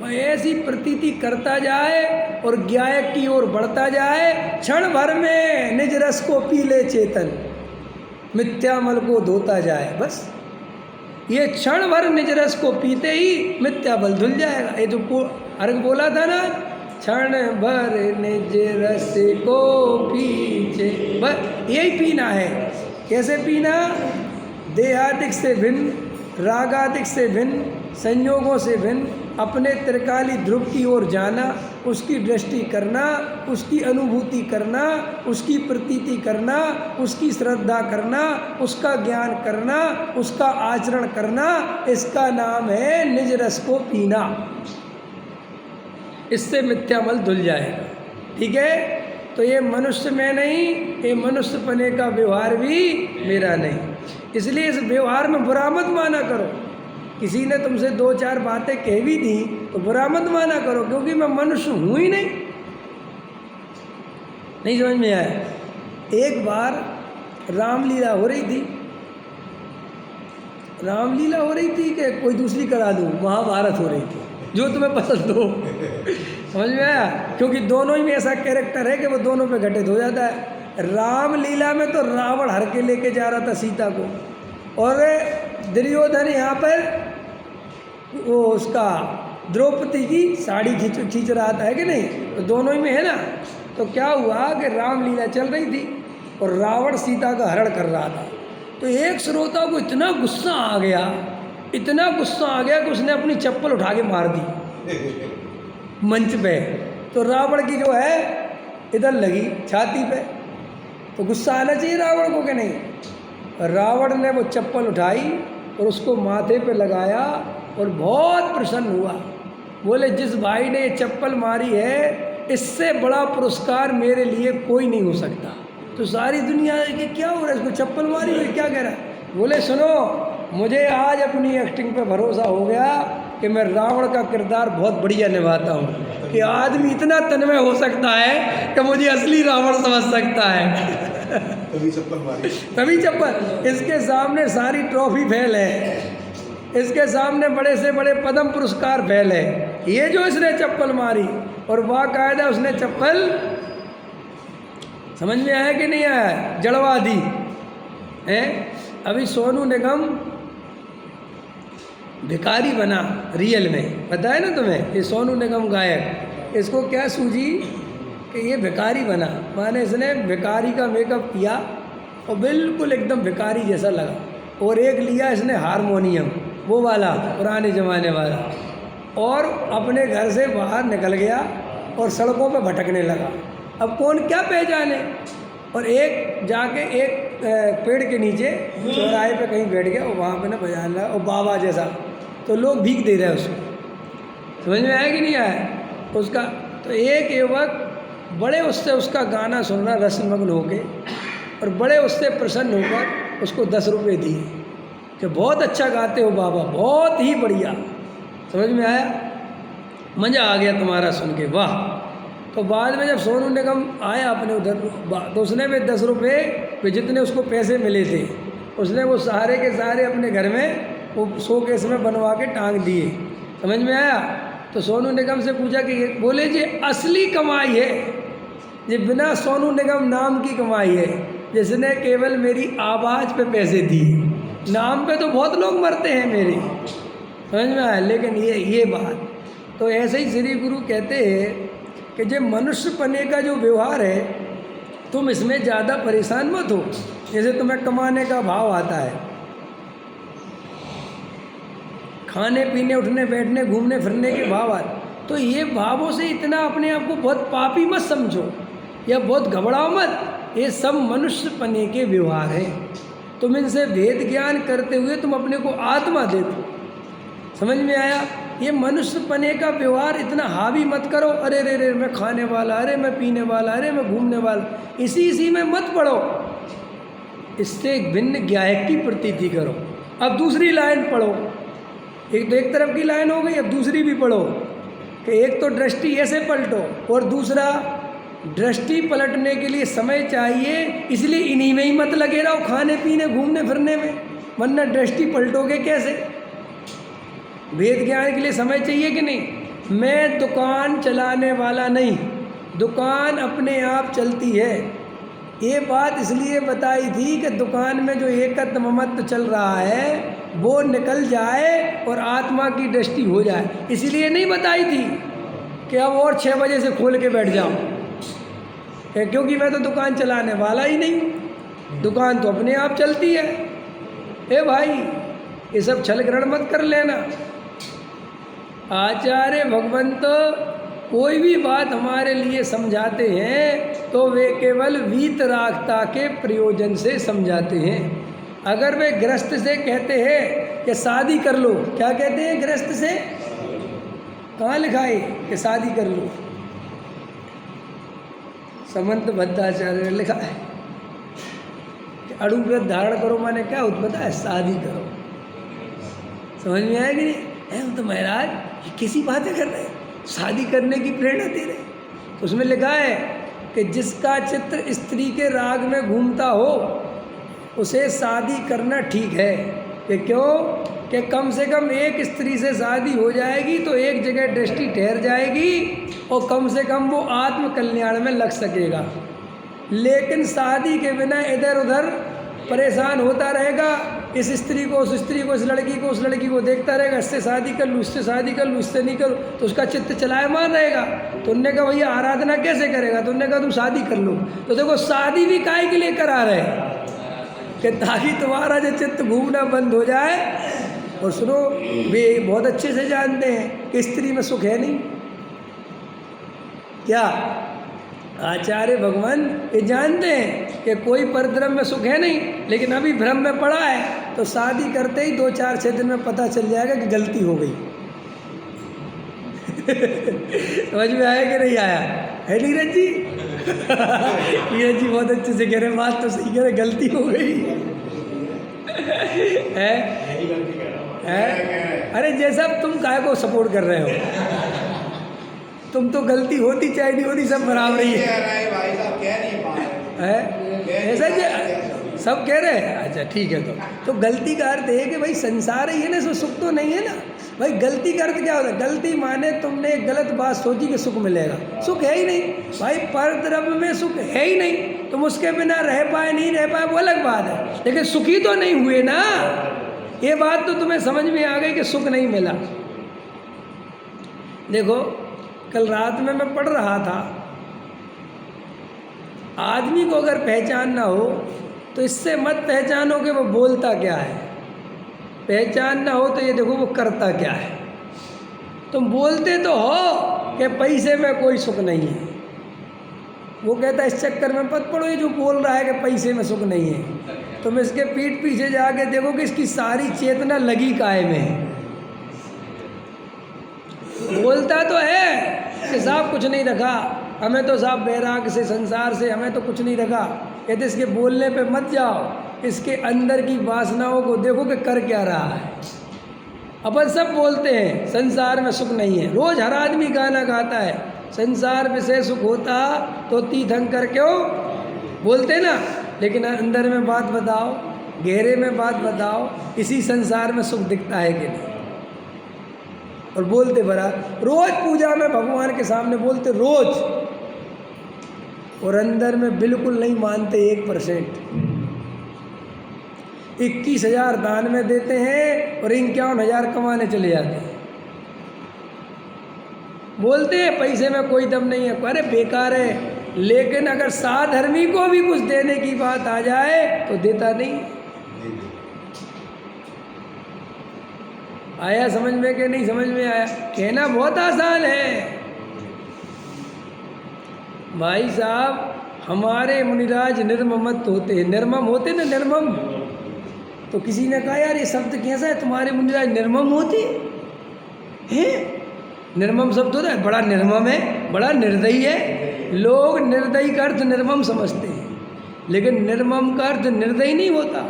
S1: मैं ऐसी प्रतीति करता जाए और ज्ञायक की ओर बढ़ता जाए, क्षण भर में निज रस को पी ले चेतन, मिथ्यामल को धोता जाए। बस ये क्षण भर निज रस को पीते ही मिथ्या बल धुल जाएगा। ये जो अर्घ बोला था ना, क्षण भर निज रस को पीछे, बस यही पीना है। कैसे पीना? देहादिक से भिन्न, रागादिक से भिन्न, संयोगों से भिन्न अपने त्रिकाली ध्रुव की ओर जाना, उसकी दृष्टि करना, उसकी अनुभूति करना, उसकी प्रतीति करना, उसकी श्रद्धा करना, उसका ज्ञान करना, उसका आचरण करना, इसका नाम है निज रस को पीना। इससे मिथ्यामल धुल जाएगा। ठीक है? तो ये मनुष्य में नहीं, ये मनुष्य पने का व्यवहार भी मेरा नहीं। इसलिए इस व्यवहार में बुरा मत माना करो। किसी ने तुमसे 2-4 बातें कह भी दी तो बुरा मत माना करो, क्योंकि मैं मनुष्य हूँ ही नहीं। नहीं समझ में आया? एक बार रामलीला हो रही थी, रामलीला हो रही थी कि कोई दूसरी करा दूँ, महाभारत हो रही थी, जो तुम्हें पसंद हो। समझ में आया? क्योंकि दोनों ही में ऐसा कैरेक्टर है कि वो दोनों पे घटित हो जाता है। रामलीला में तो रावण हर के लेके जा रहा था सीता को, और दुर्योधन यहाँ पर वो उसका द्रौपदी की साड़ी खींच रहा था, है कि नहीं? तो दोनों ही में है ना। तो क्या हुआ कि रामलीला चल रही थी और रावण सीता का हरण कर रहा था। तो एक श्रोता को इतना गुस्सा आ गया, इतना गुस्सा आ गया कि उसने अपनी चप्पल उठा के मार दी मंच पे। तो रावण की जो है इधर लगी छाती पे। तो गुस्सा आना चाहिए रावण को कि नहीं? रावण ने वो चप्पल उठाई और उसको माथे पे लगाया और बहुत प्रसन्न हुआ। बोले, जिस भाई ने ये चप्पल मारी है, इससे बड़ा पुरस्कार मेरे लिए कोई नहीं हो सकता। तो सारी दुनिया कि क्या हो रहा है, इसको चप्पल मारी है, क्या कह रहा है? बोले, सुनो, मुझे आज अपनी एक्टिंग पे भरोसा हो गया कि मैं रावण का किरदार बहुत बढ़िया निभाता हूँ, कि आदमी इतना तन्मय हो सकता है कि मुझे असली रावण समझ सकता है।
S2: तभी चप्पल मारी,
S1: तभी चप्पल। इसके सामने सारी ट्रॉफी फेल है, इसके सामने बड़े से बड़े पद्म पुरस्कार फेल है। ये जो इसने चप्पल मारी, और बाकायदा उसने चप्पल, समझ में आया कि नहीं आया, जड़वा दी है। अभी सोनू निगम भिखारी बना रियल में, पता है ना तुम्हें? ये सोनू निगम गायक, इसको क्या सूझी कि ये भिखारी बना, माने इसने भिखारी का मेकअप किया और बिल्कुल एकदम भिखारी जैसा लगा। और एक लिया इसने हारमोनियम, वो वाला पुराने ज़माने वाला, और अपने घर से बाहर निकल गया और सड़कों पे भटकने लगा। अब कौन क्या पहचाने? और एक जाके एक पेड़ के नीचे चौराहे पे कहीं बैठ गया और वहाँ पे ना बजाने लगा, और बाबा जैसा। तो लोग भीख दे रहे हैं उसको। समझ में आया कि नहीं आया उसका? तो एक युवक बड़े उससे उसका गाना सुन रहा रसमग्न होके, और बड़े उससे प्रसन्न होकर उसको 10 रुपये दिए कि बहुत अच्छा गाते हो बाबा, बहुत ही बढ़िया। समझ में आया? मज़ा आ गया तुम्हारा सुन के, वाह। तो बाद में जब सोनू निगम आया अपने उधर, तो उसने भी 10 रुपये पे जितने उसको पैसे मिले थे, उसने वो सारे के सारे अपने घर में वो शोकेस में बनवा के टांग दिए। समझ में आया? तो सोनू निगम से पूछा कि बोले जी असली कमाई है, ये बिना सोनू निगम नाम की कमाई है, जिसने केवल मेरी आवाज़ पे पैसे दिए। नाम पे तो बहुत लोग मरते हैं मेरे, समझ में आया? लेकिन ये बात तो ऐसे ही श्री गुरु कहते हैं कि जो मनुष्य पने का जो व्यवहार है, तुम इसमें ज़्यादा परेशान मत हो। जैसे तुम्हें कमाने का भाव आता है, खाने पीने उठने बैठने घूमने फिरने के भाव आते, तो ये भावों से इतना अपने आप को बहुत पापी मत समझो या बहुत घबराओ मत। ये सब मनुष्य पने के व्यवहार हैं। तुम इनसे भेद ज्ञान करते हुए तुम अपने को आत्मा देखो। समझ में आया? ये मनुष्य पने का व्यवहार इतना हावी मत करो, अरे रे रे मैं खाने वाला, अरे मैं पीने वाला, अरे मैं घूमने वाला, इसी में मत पड़ो। इससे एक भिन्न ज्ञायक की प्रतीति करो। अब दूसरी लाइन पढ़ो, एक तरफ की लाइन हो गई, अब दूसरी भी पढ़ो कि एक तो दृष्टि ऐसे पलटो और दूसरा दृष्टि पलटने के लिए समय चाहिए, इसलिए इन्हीं में ही मत लगे रहो, खाने पीने घूमने फिरने में, वरना दृष्टि पलटोगे कैसे। वेद ज्ञान के लिए समय चाहिए कि नहीं। मैं दुकान चलाने वाला नहीं, दुकान अपने आप चलती है। ये बात इसलिए बताई थी कि दुकान में जो एकत्व ममत्व चल रहा है वो निकल जाए और आत्मा की दृष्टि हो जाए, इसलिए नहीं बताई थी कि अब और 6 बजे से खोल के बैठ जाओ, क्योंकि मैं तो दुकान चलाने वाला ही नहीं हूँ, दुकान तो अपने आप चलती है। ए भाई, ये सब छल ग्रहण मत कर लेना। आचार्य भगवंत कोई भी बात हमारे लिए समझाते हैं तो वे केवल वीतरागता के प्रयोजन से समझाते हैं। अगर वे गृहस्थ से कहते हैं कि शादी कर लो, क्या कहते हैं गृहस्थ से, कहाँ लिखा है कि शादी कर लो, समंत भद्राचार्य ने लिखा है कि अड़ुव्रत धारण करो, माने क्या होता है, शादी करो। समझ में आया कि नहीं। हम तो महाराज ये किसी बातें कर रहे हैं, शादी करने की प्रेरणा दे रहे हैं। उसमें लिखा है कि जिसका चित्र स्त्री के राग में घूमता हो उसे शादी करना ठीक है। कि क्यों, कि कम से कम एक स्त्री से शादी हो जाएगी तो एक जगह दृष्टि ठहर जाएगी और कम से कम वो आत्म कल्याण में लग सकेगा। लेकिन शादी के बिना इधर उधर परेशान होता रहेगा, इस स्त्री को उस स्त्री को, इस लड़की को उस लड़की को देखता रहेगा, इससे शादी कर लूँ, इससे शादी कर लूँ, इससे नहीं करूँ, तो उसका चित्त चलायमान रहेगा। तो उनने कहा भैया आराधना कैसे करेगा, तो उनने कहा तुम शादी कर लो। तो देखो शादी भी काहे के लिए करा रहे कि ताकि तुम्हारा जो चित्त घूमना बंद हो जाए। और सुनो, वे बहुत अच्छे से जानते हैं कि स्त्री में सुख है नहीं। क्या आचार्य भगवान ये जानते हैं कि कोई परद्रव्य में सुख है नहीं, लेकिन अभी भ्रम में पड़ा है तो शादी करते ही 2-4-6 दिन में पता चल जाएगा कि गलती हो गई। समझ में आया कि नहीं आया, है नीरज जी? नीरज जी बहुत अच्छे से कह रहे, बात तो सही कह रहे, गलती हो गई है। अरे जैसा तुम काहे को सपोर्ट कर रहे हो, तुम तो गलती होती चाहे नहीं होती सब बराबर ही है। ऐसा जी सब कह रहे हैं, अच्छा ठीक है। तो गलती का अर्थ है कि भाई संसार ही है ना, इसमें सुख तो नहीं है ना भाई। गलती का अर्थ क्या होता है, गलती माने तुमने एक गलत बात सोची कि सुख मिलेगा, सुख है ही नहीं भाई, परद्रव्य में सुख है ही नहीं। तुम उसके बिना रह पाए नहीं रह पाए वो अलग बात है, लेकिन सुखी तो नहीं हुए ना। ये बात तो तुम्हें समझ में आ गई कि सुख नहीं मिला। देखो कल रात में मैं पढ़ रहा था, आदमी को अगर पहचानना हो तो इससे मत पहचानो कि वो बोलता क्या है, पहचानना हो तो ये देखो वो करता क्या है। तुम बोलते तो हो कि पैसे में कोई सुख नहीं है, वो कहता है इस चक्कर में मत पड़ो, ये जो बोल रहा है कि पैसे में सुख नहीं है। तुम इसके पीठ पीछे जाके देखो कि इसकी सारी चेतना लगी काहे में है। बोलता तो है कि साहब कुछ नहीं रखा, हमें तो साहब बैराग से संसार से हमें तो कुछ नहीं रखा। कहते इसके बोलने पे मत जाओ, इसके अंदर की वासनाओं को देखो कि कर क्या रहा है। अपन सब बोलते हैं संसार में सुख नहीं है, रोज़ हर आदमी गाना गाता है संसार में से सुख होता तो तीर्थंकर क्यों बोलते ना। लेकिन अंदर में बात बताओ, गहरे में बात बताओ, इसी संसार में सुख दिखता है कि नहीं। और बोलते बड़ा, रोज पूजा में भगवान के सामने बोलते रोज, और अंदर में बिल्कुल नहीं मानते 1%। 21,000 दान में देते हैं और 51,000 कमाने चले जाते हैं। बोलते हैं पैसे में कोई दम नहीं है, अरे बेकार है। लेकिन अगर साधर्मी को भी कुछ देने की बात आ जाए तो देता नहीं। आया समझ में कि नहीं समझ में आया? कहना बहुत आसान है भाई साहब। हमारे मुनिराज निर्ममत होते हैं, निर्मम होते ना, निर्मम। तो किसी ने कहा यार ये शब्द कैसा है, तुम्हारे मुनिराज निर्मम होते हैं। निर्मम शब्द होता है, बड़ा निर्मम है, बड़ा निर्दयी है। लोग निर्दयी का अर्थ निर्मम समझते हैं, लेकिन निर्मम का अर्थ निर्दयी नहीं होता।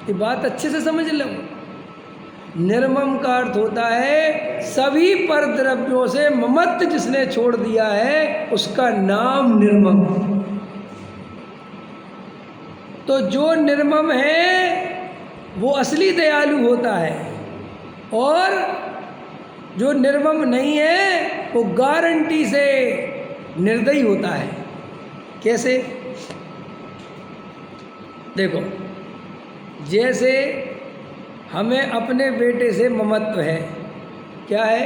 S1: ये बात अच्छे से समझ लो। निर्मम का अर्थ होता है सभी पर द्रव्यों से ममत्व जिसने छोड़ दिया है उसका नाम निर्मम। तो जो निर्मम है वो असली दयालु होता है, और जो निर्मम नहीं है वो गारंटी से निर्दयी होता है। कैसे? देखो, जैसे हमें अपने बेटे से ममत्व है, क्या है?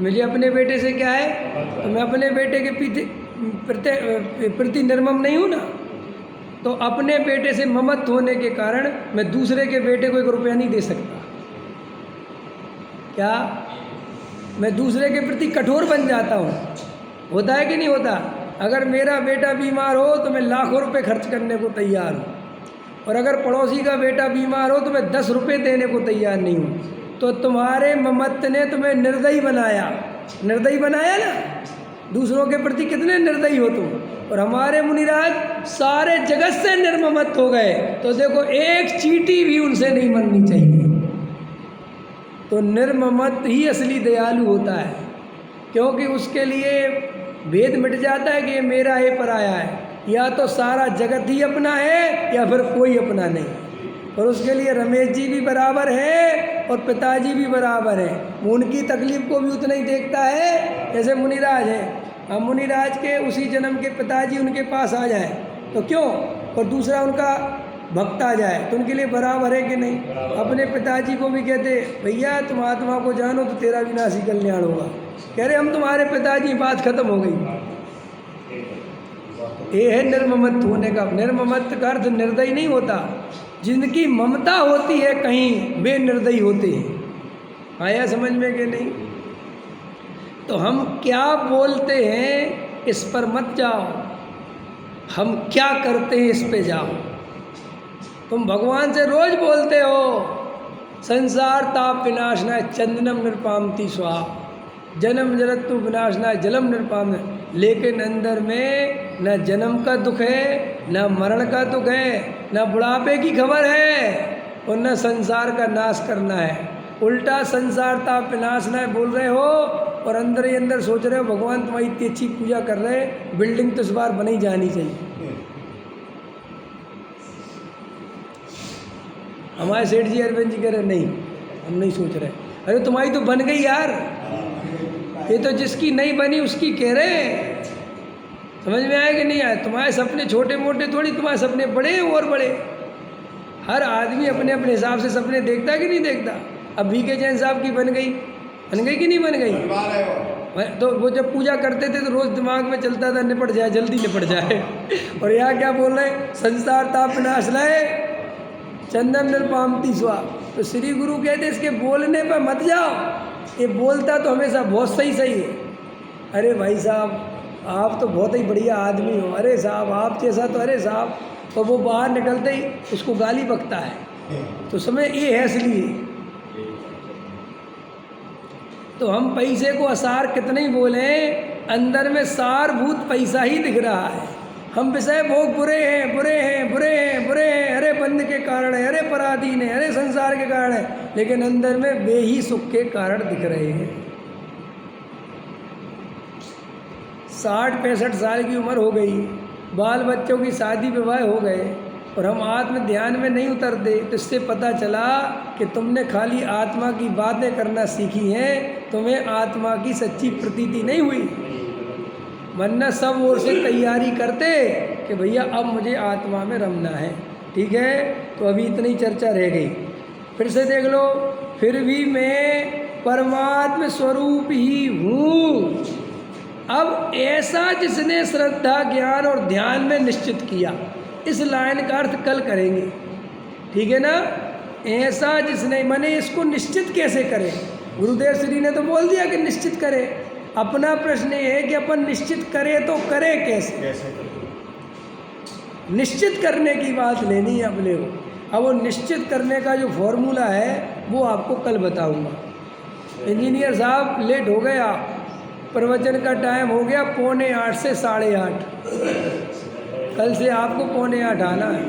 S1: मुझे अपने बेटे से क्या है? तो मैं अपने बेटे के प्रति निर्मम नहीं हूँ ना। तो अपने बेटे से ममत्व होने के कारण मैं दूसरे के बेटे को 1 रुपया नहीं दे सकता। क्या? मैं दूसरे के प्रति कठोर बन जाता हूँ। होता है कि नहीं होता? अगर मेरा बेटा बीमार हो तो मैं लाखों रुपए खर्च करने को तैयार हूँ, और अगर पड़ोसी का बेटा बीमार हो तो मैं 10 रुपये देने को तैयार नहीं हूँ। तो तुम्हारे ममत्व ने तुम्हें निर्दयी बनाया। निर्दयी बनाया ना? दूसरों के प्रति कितने निर्दयी हो तुम। और हमारे मुनिराज सारे जगत से निर्ममत हो गए, तो देखो एक चींटी भी उनसे नहीं बननी चाहिए। तो निर्ममत ही असली दयालु होता है, क्योंकि उसके लिए भेद मिट जाता है कि ये मेरा है पराया है, या तो सारा जगत ही अपना है या फिर कोई अपना नहीं। और उसके लिए रमेश जी भी बराबर है और पिताजी भी बराबर हैं। उनकी तकलीफ को भी उतना ही देखता है जैसे मुनिराज है। अब मुनिराज के उसी जन्म के पिताजी उनके पास आ जाए तो क्यों, और दूसरा उनका भक्त आ जाए तो उनके लिए बराबर है कि नहीं? अपने पिताजी को भी कहते भैया तुम आत्मा को जानो तो तेरा विनाशी कल्याण होगा। कह रहे हम तुम्हारे पिताजी, बात खत्म हो गई। ये है निर्ममत होने का। निर्ममत का अर्थ निर्दयी नहीं होता। जिनकी ममता होती है कहीं वे निर्दयी होते हैं। आया समझ में कि नहीं? तो हम क्या बोलते हैं इस पर मत जाओ, हम क्या करते हैं इस पे जाओ। तुम भगवान से रोज बोलते हो संसार ताप विनाशनाय चंदनम निर्पामति स्वाहा, जन्म जरतु विनाशनाय जलम निर्पाम, लेकिन अंदर में न जन्म का दुख है, न मरण का दुख है, न बुढ़ापे की खबर है, और न संसार का नाश करना है। उल्टा संसार ताप विनाशनाय बोल रहे हो और अंदर ही अंदर सोच रहे हो भगवान तुम्हारी इतनी अच्छी पूजा कर रहे हैं, बिल्डिंग तो इस बार बनी जानी चाहिए। हमारे सेठ जी अरविंद जी कह रहे नहीं, हम नहीं सोच रहे। अरे तुम्हारी तो बन गई यार, ये तो जिसकी नहीं बनी उसकी कह रहे हैं। समझ में आया कि नहीं आया? तुम्हारे सपने छोटे मोटे थोड़ी, तुम्हारे सपने बड़े हैं और बड़े। हर आदमी अपने अपने हिसाब से सपने देखता कि नहीं देखता। अब वी के जैन साहब की बन गई कि नहीं बन गई? तो वो जब पूजा करते थे तो रोज़ दिमाग में चलता था निपट जाए, जल्दी निपट जाए। और यहाँ क्या बोल रहे हैं? संसार ताप विनाशनाय चंदन निर्पामति स्वाहा। तो श्री गुरु कहते इसके बोलने पर मत जाओ, ये बोलता तो हमेशा बहुत सही है। अरे भाई साहब आप तो बहुत ही बढ़िया आदमी हो, अरे साहब आप जैसा तो, अरे साहब, तो वो बाहर निकलते ही उसको गाली बकता है। तो समय ये है इसलिए। तो हम पैसे को असार कितने ही बोले, अंदर में सारभूत पैसा ही दिख रहा है। हम विषय भोग बुरे हैं, बुरे हैं, बुरे हैं, बुरे हैं, अरे बंद के कारण है, अरे पराधीन है, अरे संसार के कारण है, लेकिन अंदर में वे ही सुख के कारण दिख रहे हैं। 60-65 साल की उम्र हो गई, बाल बच्चों की शादी विवाह हो गए, और हम आत्म ध्यान में नहीं उतरते। तो इससे पता चला कि तुमने खाली आत्मा की बातें करना सीखी हैं, तुम्हें आत्मा की सच्ची प्रतीति नहीं हुई। वरना सब ओर से तैयारी करते कि भैया अब मुझे आत्मा में रमना है। ठीक है, तो अभी इतनी चर्चा रह गई। फिर से देख लो, फिर भी मैं परमात्म स्वरूप ही हूँ। अब ऐसा जिसने श्रद्धा ज्ञान और ध्यान में निश्चित किया, इस लाइन का अर्थ कल करेंगे। ठीक है ना? ऐसा जिसने, माने इसको निश्चित कैसे करें? गुरुदेव श्री ने तो बोल दिया कि निश्चित करें। अपना प्रश्न ये है कि अपन निश्चित करें तो करें कैसे? निश्चित करने की बात लेनी है अपने को। अब वो निश्चित करने का जो फॉर्मूला है वो आपको कल बताऊंगा। इंजीनियर साहब लेट हो गए, आप प्रवचन का टाइम हो गया 7:45 से 8:30। कल से आपको 7:45 आना है।